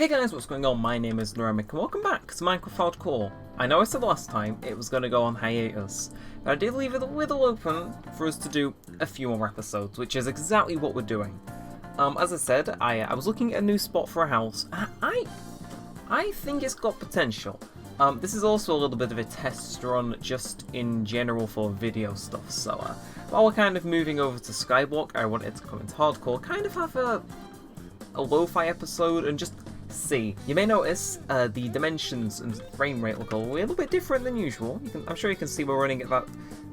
Hey guys, what's going on? My name is Neremik and welcome back to Minecraft Hardcore. I know I said last time it was going to go on hiatus, but I did leave it a little open for us to do a few more episodes, which is exactly what we're doing. As I said, I was looking at a new spot for a house, and I think it's got potential. This is also a little bit of a test run just in general for video stuff, so while we're kind of moving over to Skyblock, I wanted to come into Hardcore, kind of have a lo-fi episode and just see. You may notice the dimensions and frame rate look a little bit different than usual. I'm sure you can see we're running at that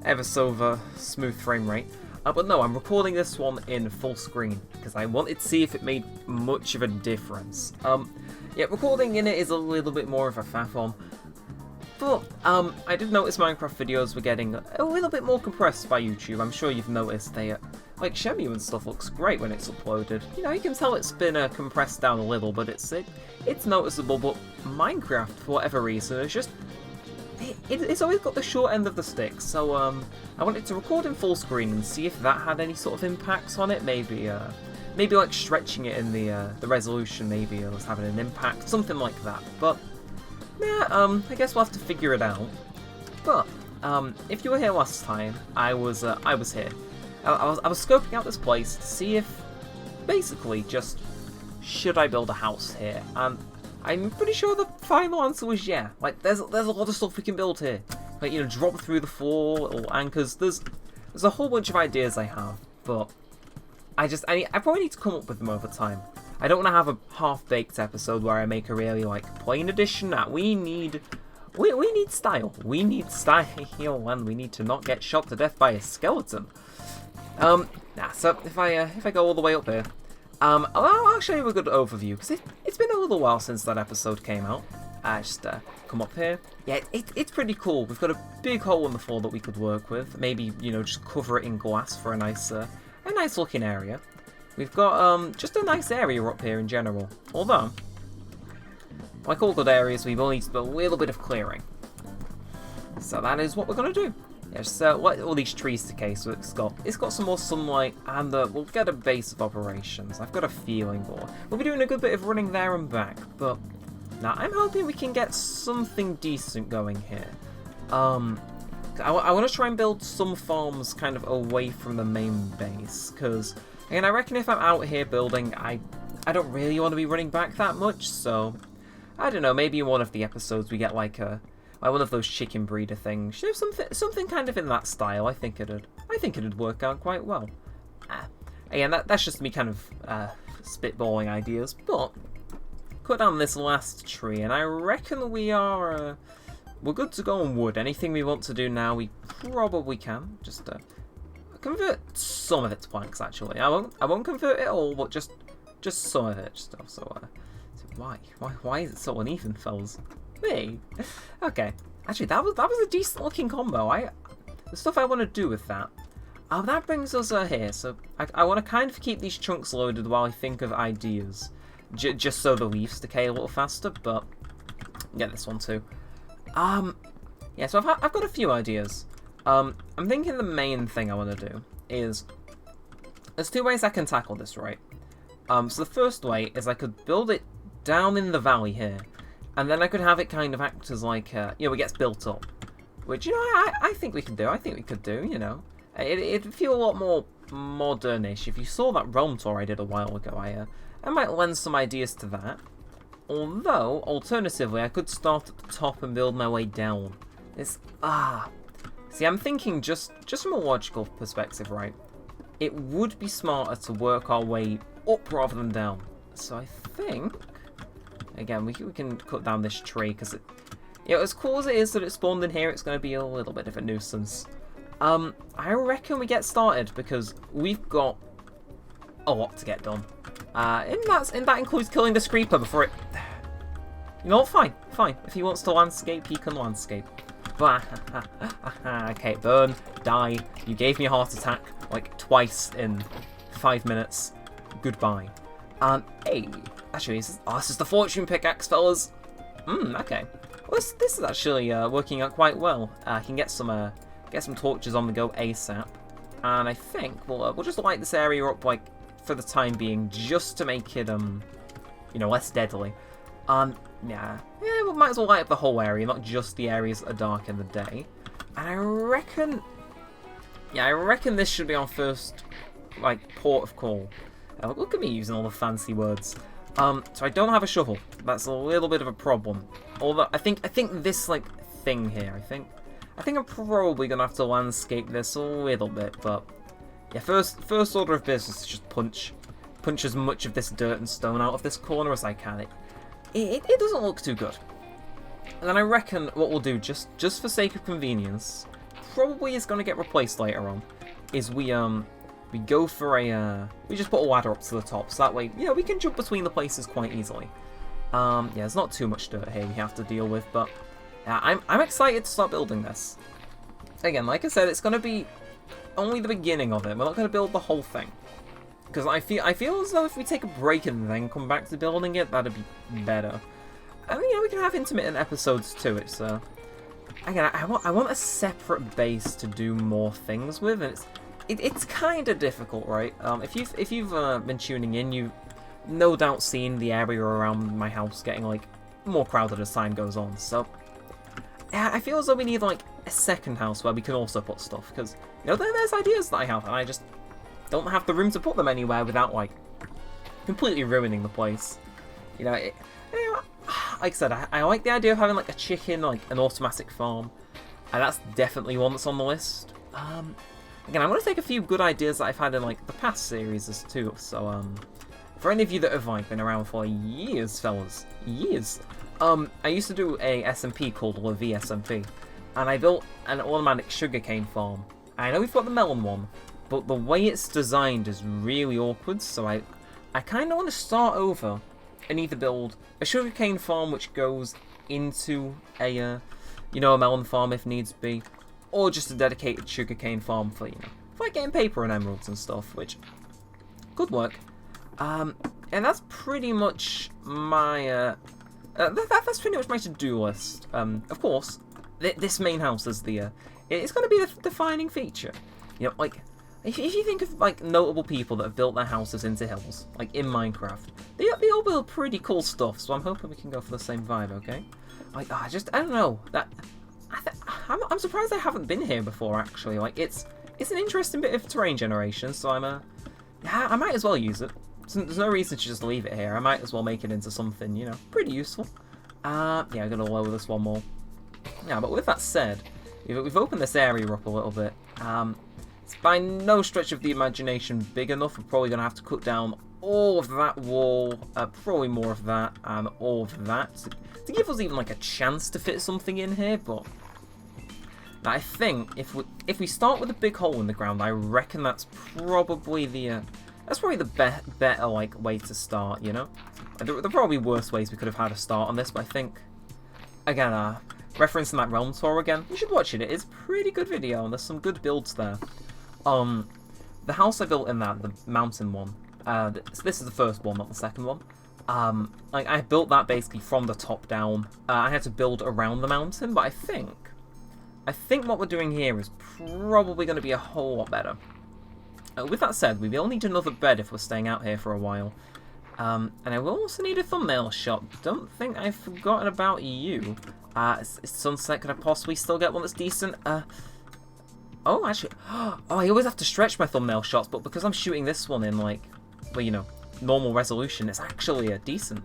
ever so smooth frame rate. But no, I'm recording this one in full screen because I wanted to see if it made much of a difference. Yeah, recording in it is a little bit more of a faff on. But I did notice Minecraft videos were getting a little bit more compressed by YouTube. I'm sure you've noticed they like Shemu and stuff looks great when it's uploaded. You know, you can tell it's been compressed down a little, but it's noticeable. But Minecraft, for whatever reason, it's just it's always got the short end of the stick. So I wanted to record in full screen and see if that had any sort of impacts on it. Maybe like stretching it in the resolution, maybe it was having an impact, something like that. But yeah, I guess we'll have to figure it out. But if you were here last time, I was here. I was scoping out this place to see if, basically, just should I build a house here? And I'm pretty sure the final answer was yeah. Like, there's a lot of stuff we can build here. Like, you know, drop through the floor, little anchors. There's a whole bunch of ideas I have, but I probably need to come up with them over time. I don't want to have a half-baked episode where I make a really like plain edition. We need style. We need style, and we need to not get shot to death by a skeleton. So if I go all the way up here, I'll show you a good overview, because it's been a little while since that episode came out. Just come up here. Yeah, it's pretty cool. We've got a big hole in the floor that we could work with. Maybe, you know, just cover it in glass for a nice looking area. We've got just a nice area up here in general. Although, like all good areas, we will need to do a little bit of clearing. So that is what we're gonna do. Yeah, just let all these trees decay so it's got some more sunlight, and we'll get a base of operations. I've got a feeling we'll be doing a good bit of running there and back, but now I'm hoping we can get something decent going here. I want to try and build some farms kind of away from the main base, because again, I reckon if I'm out here building, I don't really want to be running back that much, so I don't know, maybe in one of the episodes we get like one of those chicken breeder things. You know, something kind of in that style. I think it'd work out quite well. Again, that's just me kind of spitballing ideas. But cut down this last tree, and I reckon we're good to go on wood. Anything we want to do now, we probably can. Just convert some of it to planks. Actually, I won't convert it all, but just some of it. So why is it so uneven, fellas? Me? Okay. Actually, that was a decent looking combo. The stuff I want to do with that. That brings us here. So I want to kind of keep these chunks loaded while I think of ideas, just so the leaves decay a little faster. But get this one too. Yeah. So I've got a few ideas. I'm thinking the main thing I want to do is there's two ways I can tackle this, right? So the first way is I could build it down in the valley here. And then I could have it kind of act as like, you know, it gets built up. Which, you know, I think we can do. I think we could do, you know. It'd feel a lot more modern-ish. If you saw that realm tour I did a while ago, I might lend some ideas to that. Although, alternatively, I could start at the top and build my way down. See, I'm thinking just from a logical perspective, right? It would be smarter to work our way up rather than down. So I think... Again, we can cut down this tree, because you know, as cool as it is that it spawned in here, it's going to be a little bit of a nuisance. I reckon we get started, because we've got a lot to get done. And that includes killing this creeper before it... You know what? Fine. If he wants to landscape, he can landscape. Okay, burn, die. You gave me a heart attack, like, twice in 5 minutes. Goodbye. Hey... Actually, this is the fortune pickaxe, fellas. Okay. Well, this is actually working out quite well. I can get some torches on the go ASAP, and I think we'll just light this area up like for the time being, just to make it you know, less deadly. Yeah, we might as well light up the whole area, not just the areas that are dark in the day. And I reckon this should be our first, like, port of call. Look at me using all the fancy words. So I don't have a shovel. That's a little bit of a problem. Although I think this like thing here, I think I'm probably gonna have to landscape this a little bit. But yeah, first order of business is just punch as much of this dirt and stone out of this corner as I can. It doesn't look too good. And then I reckon what we'll do, just for sake of convenience, probably is gonna get replaced later on, is we go for we just put a ladder up to the top, so that way, you know, we can jump between the places quite easily. Yeah, there's not too much dirt here we have to deal with, but yeah, I'm excited to start building this. Again, like I said, it's going to be only the beginning of it. We're not going to build the whole thing, because I feel as though if we take a break and then come back to building it, that'd be better. And you know, we can have intermittent episodes too. It's again, I want a separate base to do more things with, and it's kind of difficult, right? If you've been tuning in, you've no doubt seen the area around my house getting like more crowded as time goes on. So yeah, I feel as though we need like a second house where we can also put stuff, because you know there's ideas that I have, and I just don't have the room to put them anywhere without like completely ruining the place. You know, like I said, I like the idea of having like a chicken, like an automatic farm, and that's definitely one that's on the list. Again, I'm going to take a few good ideas that I've had in like the past series too. So for any of you that have like been around for years, fellas, years, I used to do a SMP called La SMP, and I built an automatic sugarcane farm. I know we've got the melon one, but the way it's designed is really awkward, so I kind of want to start over and either build a sugarcane farm which goes into a, you know, a melon farm if needs be, or just a dedicated sugarcane farm for, you know, for like getting paper and emeralds and stuff, which could work. And that's pretty much my, that's pretty much my to-do list. Of course, this main house is it's going to be the defining feature. You know, like, if you think of like notable people that have built their houses into hills, like in Minecraft, they all build pretty cool stuff. So I'm hoping we can go for the same vibe, okay? Like, I don't know that. I'm surprised I haven't been here before. Actually, like it's an interesting bit of terrain generation. So I might as well use it. There's no reason to just leave it here. I might as well make it into something, you know, pretty useful. Yeah, I'm gonna lower this one more. Yeah, but with that said, we've opened this area up a little bit. It's by no stretch of the imagination big enough. We're probably going to have to cut down all of that wall, probably more of that, and all of that, to give us even like a chance to fit something in here. But I think if we start with a big hole in the ground, I reckon that's probably the better like way to start. You know, there are probably worse ways we could have had a start on this, but I think again, referencing that realm tour again, you should watch it. It is a pretty good video, and there's some good builds there. The house I built in the mountain one, this is the first one, not the second one. Like I built that basically from the top down. I had to build around the mountain, but I think what we're doing here is probably going to be a whole lot better. With that said, we will need another bed if we're staying out here for a while. And I will also need a thumbnail shot. Don't think I've forgotten about you. It's sunset. Could I possibly still get one that's decent? Oh, actually, I always have to stretch my thumbnail shots, but because I'm shooting this one in like, well, you know, normal resolution, it's actually decent.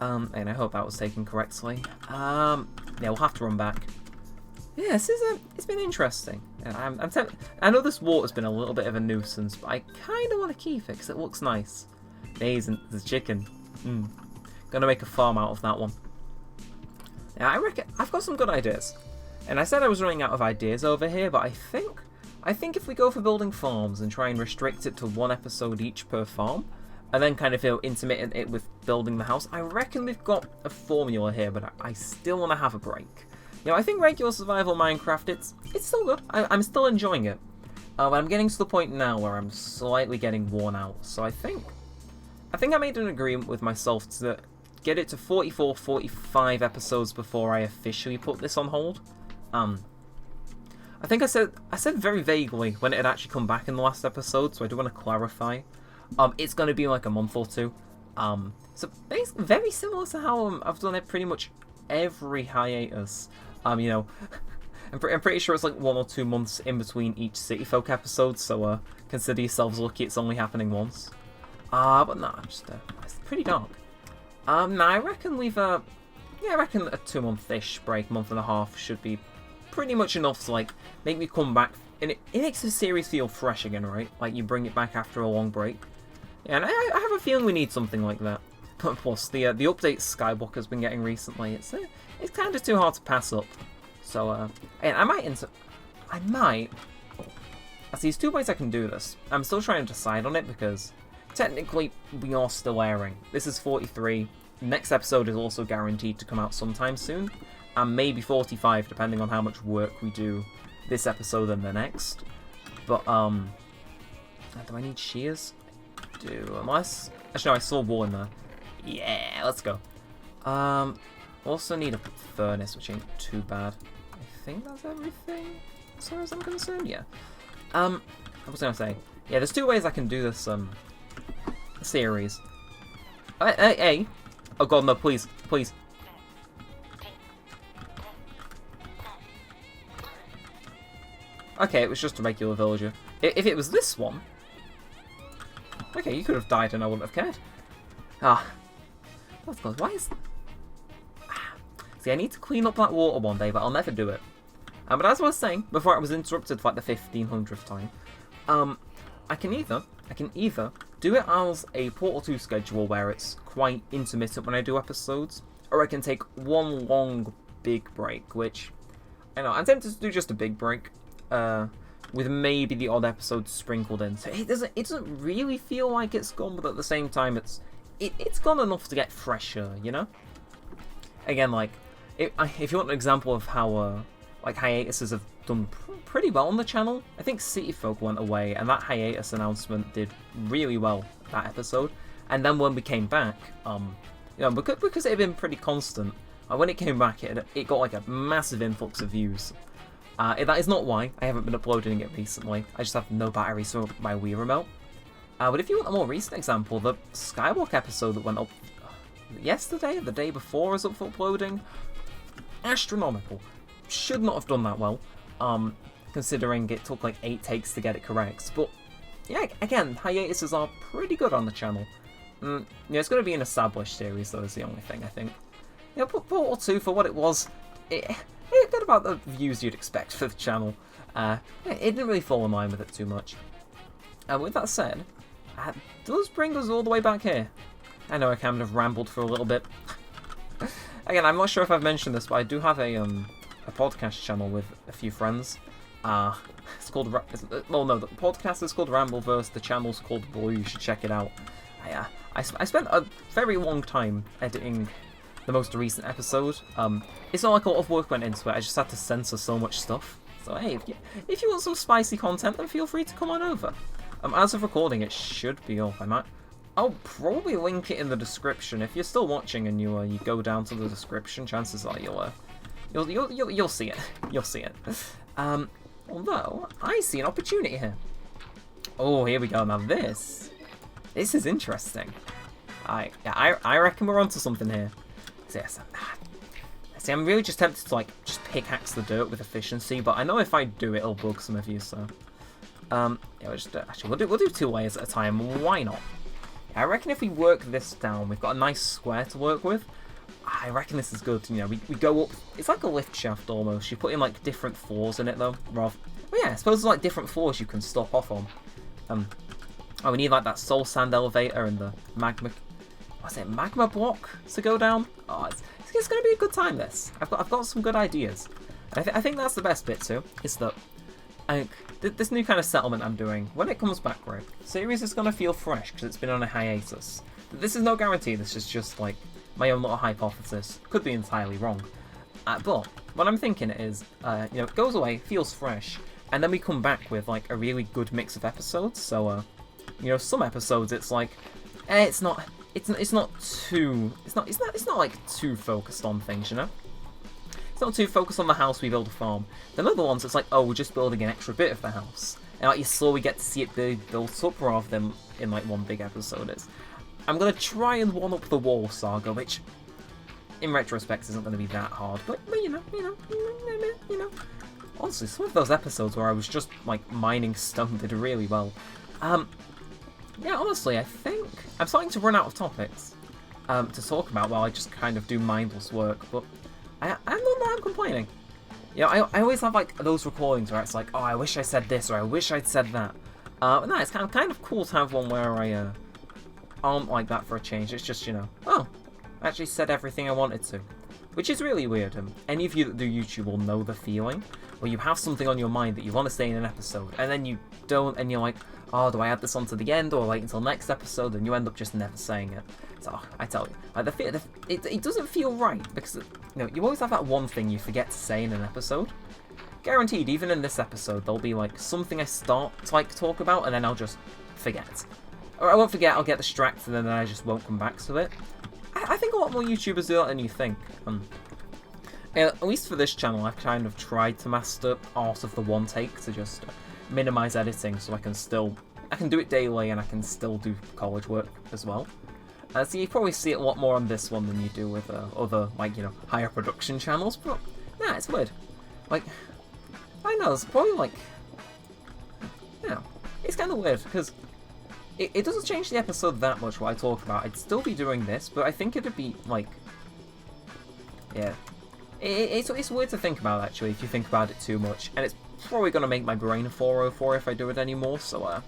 And I hope that was taken correctly. Yeah, we'll have to run back. Yeah, it's been interesting. I know this water's been a little bit of a nuisance, but I kind of want to keep it because it looks nice. Days and the chicken. Gonna make a farm out of that one. Yeah, I reckon I've got some good ideas. And I said I was running out of ideas over here, but I think if we go for building farms and try and restrict it to one episode each per farm, and then kind of intermittent it with building the house, I reckon we've got a formula here, but I still want to have a break. You know, I think regular survival Minecraft, it's still good. I'm still enjoying it. But I'm getting to the point now where I'm slightly getting worn out. So I think I made an agreement with myself to get it to 44, 45 episodes before I officially put this on hold. I think I said very vaguely when it had actually come back in the last episode, so I do want to clarify. It's going to be like a month or two. So basically very similar to how I've done it pretty much every hiatus. You know, I'm pretty sure it's like 1 or 2 months in between each City Folk episode, so consider yourselves lucky it's only happening once. But nah, just it's pretty dark. Nah, I reckon I reckon a 2-month-ish break, month and a half, should be pretty much enough to like make me come back, and it makes the series feel fresh again, right? Like you bring it back after a long break. Yeah, and I have a feeling we need something like that. Plus, the update Skywalker's been getting recently, it's kind of too hard to pass up. So, and I see, there's 2 ways I can do this. I'm still trying to decide on it because technically we are still airing. This is 43. Next episode is also guaranteed to come out sometime soon, and maybe 45 depending on how much work we do this episode and the next. But do I need shears? I do, unless actually no, I saw wool in there. Yeah, let's go. Also need a furnace, which ain't too bad. I think that's everything as far as I'm concerned. Yeah. I was gonna say, yeah, there's 2 ways I can do this series. Hey. Oh god, no, please. Okay, it was just a regular villager. If it was this one... Okay, you could have died and I wouldn't have cared. Let's go. Why is... See, I need to clean up that water one day, but I'll never do it. But as I was saying, before I was interrupted for like the 1500th time, I can either do it as a Portal 2 schedule where it's quite intermittent when I do episodes, or I can take one long big break, which, I know, I'm tempted to do just a big break, with maybe the odd episode sprinkled in. So it doesn't really feel like it's gone, but at the same time it's gone enough to get fresher, you know? Again, like, if you want an example of how, like, hiatuses have done pretty well on the channel, I think City Folk went away, and that hiatus announcement did really well that episode. And then when we came back, you know, because it had been pretty constant, when it came back, it got like a massive influx of views. That is not why I haven't been uploading it recently. I just have no batteries for my Wii remote. But if you want a more recent example, the Skywalk episode that went up yesterday, the day before, is up for uploading. Astronomical. Should not have done that well, considering it took like 8 takes to get it correct. But yeah, again, hiatuses are pretty good on the channel. Yeah, it's going to be an established series, though, is the only thing I think. You know, Portal 2, for what it was, it got about the views you'd expect for the channel. It didn't really fall in line with it too much. With that said, does bring us all the way back here. I know I kind of rambled for a little bit. Again, I'm not sure if I've mentioned this, but I do have a podcast channel with a few friends. It's called... Well, no, the podcast is called Rambleverse, the channel's called Blue, you should check it out. I spent a very long time editing the most recent episode. It's not like a lot of work went into it, I just had to censor so much stuff. So hey, if you want some spicy content, then feel free to come on over. As of recording, it should be up. I'll probably link it in the description. If you're still watching and you go down to the description, chances are you'll see it. You'll see it. Although I see an opportunity here. Oh, here we go. Now this is interesting. I reckon we're onto something here. Yes. See, I'm really just tempted to like just pickaxe the dirt with efficiency, but I know if I do it, it'll bug some of you. So, yeah, we'll do 2 layers at a time. Why not? I reckon if we work this down, we've got a nice square to work with. I reckon this is good. You know, we go up. It's like a lift shaft almost. You put in like different floors in it though. Well, yeah, I suppose there's like different floors you can stop off on. Oh, we need like that soul sand elevator and the magma. What's it? Magma block to go down. Oh, it's going to be a good time. This I've got some good ideas. I think that's the best bit too. Is that this new kind of settlement I'm doing, when it comes back, right, the series is going to feel fresh because it's been on a hiatus. This is no guarantee, this is just like my own little hypothesis. Could be entirely wrong. But what I'm thinking is, you know, it goes away, feels fresh, and then we come back with like a really good mix of episodes. So, you know, some episodes it's like, it's not like too focused on things, you know? It's not too focused on the house we build a farm. Then other ones, it's like, oh, we're just building an extra bit of the house. And like you slowly get to see it built up rather than in like one big episode is. I'm going to try and one-up the wall saga, which, in retrospect, isn't going to be that hard. But you know. Honestly, some of those episodes where I was just, like, mining stone did really well. Yeah, honestly, I think I'm starting to run out of topics to talk about while I just kind of do mindless work, but I'm not complaining. You know, I always have, like, those recordings where it's like, oh, I wish I said this, or I wish I'd said that. But no, it's kind of cool to have one where I aren't like that for a change. It's just, you know, oh, I actually said everything I wanted to. Which is really weird. Any of you that do YouTube will know the feeling where you have something on your mind that you want to say in an episode, and then you don't, and you're like, oh, do I add this on to the end, or like until next episode, and you end up just never saying it. So, I tell you, like, it doesn't feel right, because, you know, you always have that one thing you forget to say in an episode. Guaranteed, even in this episode, there'll be, like, something I start to, like, talk about, and then I'll just forget. Or I won't forget, I'll get distracted, and then I just won't come back to it. I think a lot more YouTubers do that than you think. At least for this channel, I've kind of tried to master art of the one take to just minimize editing, so I can do it daily and I can still do college work as well. So you probably see it a lot more on this one than you do with other, like, you know, higher production channels. But nah, it's weird. Like, I know, it's probably like, yeah, it's kind of weird because it doesn't change the episode that much what I talk about. I'd still be doing this, but I think it'd be like, yeah. It's weird to think about, actually, if you think about it too much. And it's probably going to make my brain a 404 if I do it anymore. So,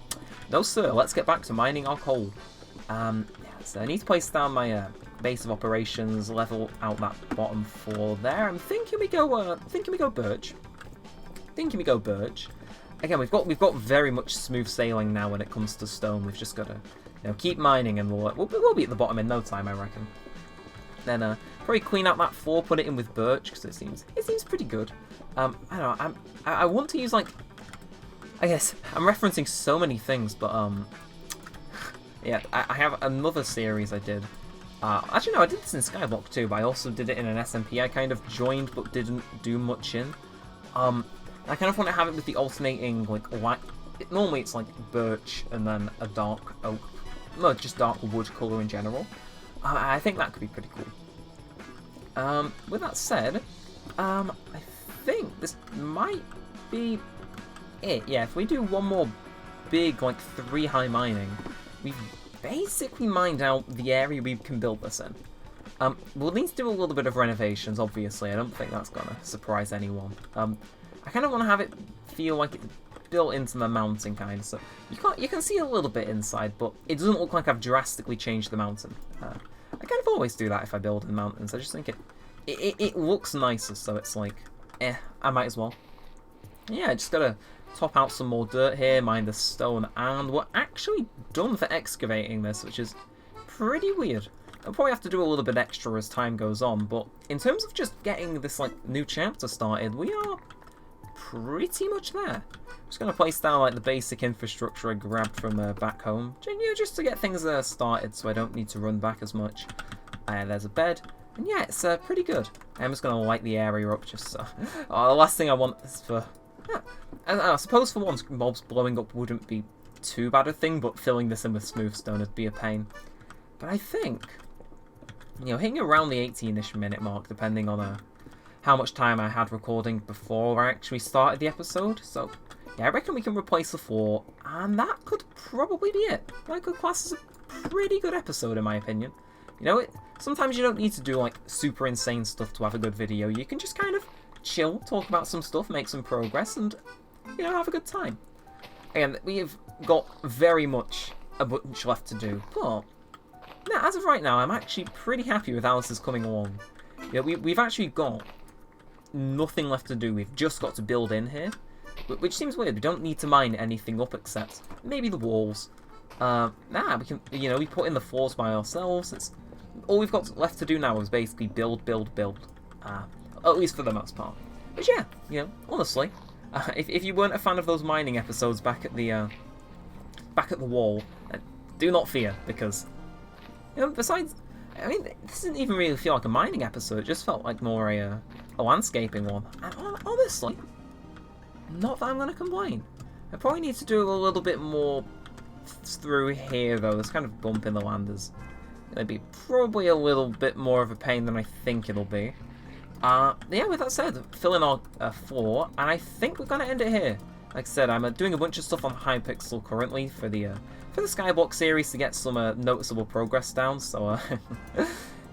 no sir, let's get back to mining our coal. Yeah, so I need to place down my base of operations, level out that bottom floor there. I'm thinking we go birch. Again, we've got very much smooth sailing now when it comes to stone. We've just got to, you know, keep mining, and we'll be at the bottom in no time, I reckon. Then probably clean out that floor, put it in with birch because it seems pretty good. I don't know. I want to use, like, I guess I'm referencing so many things, but yeah, I have another series I did. Actually, no, I did this in Skyblock too, but I also did it in an SMP I kind of joined but didn't do much in. I kind of want to have it with the alternating, like, normally it's like birch and then a dark oak, no, just dark wood colour in general. I think that could be pretty cool. With that said, I think this might be it. Yeah, if we do one more big, like, 3 high mining, we've basically mined out the area we can build this in. We'll need to do a little bit of renovations, obviously. I don't think that's gonna surprise anyone. I kind of want to have it feel like it's built into the mountain, kind of. So you can see a little bit inside, but it doesn't look like I've drastically changed the mountain. I kind of always do that if I build in mountains. I just think it looks nicer, so it's like, I might as well. Yeah, just gotta top out some more dirt here, mine the stone, and we're actually done for excavating this, which is pretty weird. I'll probably have to do a little bit extra as time goes on, but in terms of just getting this, like, new chapter started, we are pretty much there. Just gonna place down, like, the basic infrastructure I grabbed from back home, you know, just to get things started, so I don't need to run back as much. There's a bed, and yeah, it's pretty good. I'm just gonna light the area up just so. The last thing I want is for. I suppose for once, mobs blowing up wouldn't be too bad a thing, but filling this in with smooth stone would be a pain. But I think, you know, hitting around the 18-ish minute mark, depending on how much time I had recording before I actually started the episode. So, yeah, I reckon we can replace the floor, and that could probably be it. That could class as a pretty good episode, in my opinion. You know, sometimes you don't need to do, like, super insane stuff to have a good video. You can just kind of chill, talk about some stuff, make some progress, and, you know, have a good time. And we've got very much a bunch left to do, but now, as of right now, I'm actually pretty happy with how this is coming along. Yeah, we've actually got nothing left to do. We've just got to build in here, which seems weird. We don't need to mine anything up except maybe the walls. We can, you know, we put in the floors by ourselves. It's all we've got left to do now is basically build. At least for the most part. But yeah, you know, honestly, if you weren't a fan of those mining episodes back at the wall, do not fear, because, you know, besides, I mean, this didn't even really feel like a mining episode. It just felt like more a landscaping one. And honestly, not that I'm going to complain. I probably need to do a little bit more through here, though. This kind of bump in the land is It'll be probably a little bit more of a pain than I think it'll be. Yeah, with that said, filling our floor, and I think we're going to end it here. Like I said, I'm doing a bunch of stuff on Hypixel currently for the Skyblock series to get some noticeable progress down, so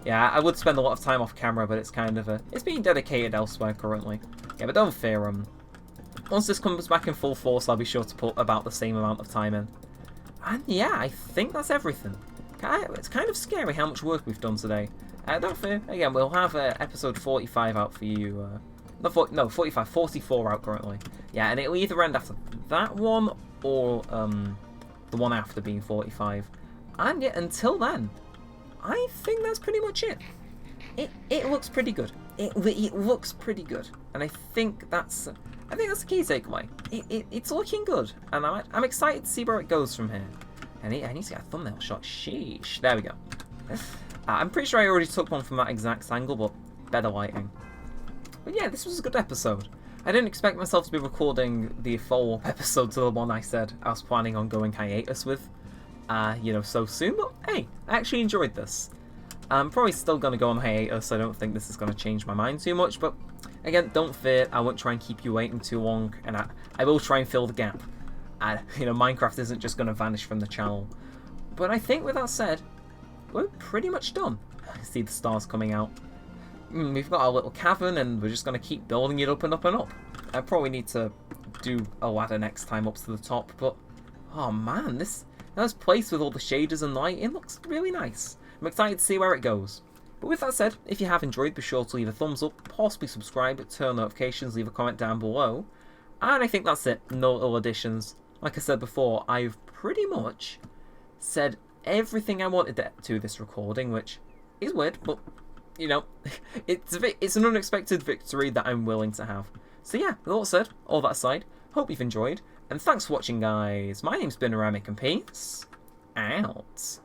yeah, I would spend a lot of time off camera, but it's kind of it's being dedicated elsewhere currently. Yeah, but don't fear, once this comes back in full force, I'll be sure to put about the same amount of time in. And yeah, I think that's everything. It's kind of scary how much work we've done today. Don't fear, again, we'll have episode 45 out for you. No, 45, 44 out currently. Yeah, and it'll either end after that one or the one after being 45. And yeah, until then, I think that's pretty much it. It looks pretty good. It looks pretty good, and I think that's the key takeaway. It's looking good, and I'm excited to see where it goes from here. And I need to get a thumbnail shot. Sheesh. There we go. I'm pretty sure I already took one from that exact angle, but better lighting. But yeah, this was a good episode. I didn't expect myself to be recording the follow-up episode to the one I said I was planning on going hiatus with, you know, so soon. But hey, I actually enjoyed this. I'm probably still going to go on hiatus. I don't think this is going to change my mind too much. But again, don't fear. I won't try and keep you waiting too long, and I will try and fill the gap. You know, Minecraft isn't just going to vanish from the channel. But I think with that said, we're pretty much done. I see the stars coming out. We've got our little cavern, and we're just going to keep building it up and up and up. I probably need to do a ladder next time up to the top, but oh man, this place with all the shaders and light, it looks really nice. I'm excited to see where it goes. But with that said, if you have enjoyed, be sure to leave a thumbs up, possibly subscribe, turn notifications, leave a comment down below. And I think that's it. No little additions. Like I said before, I've pretty much said everything I wanted to this recording, which is weird, but you know, it's an unexpected victory that I'm willing to have. So yeah, with all that said, all that aside, hope you've enjoyed, and thanks for watching, guys. My name's been Neremik, and peace out.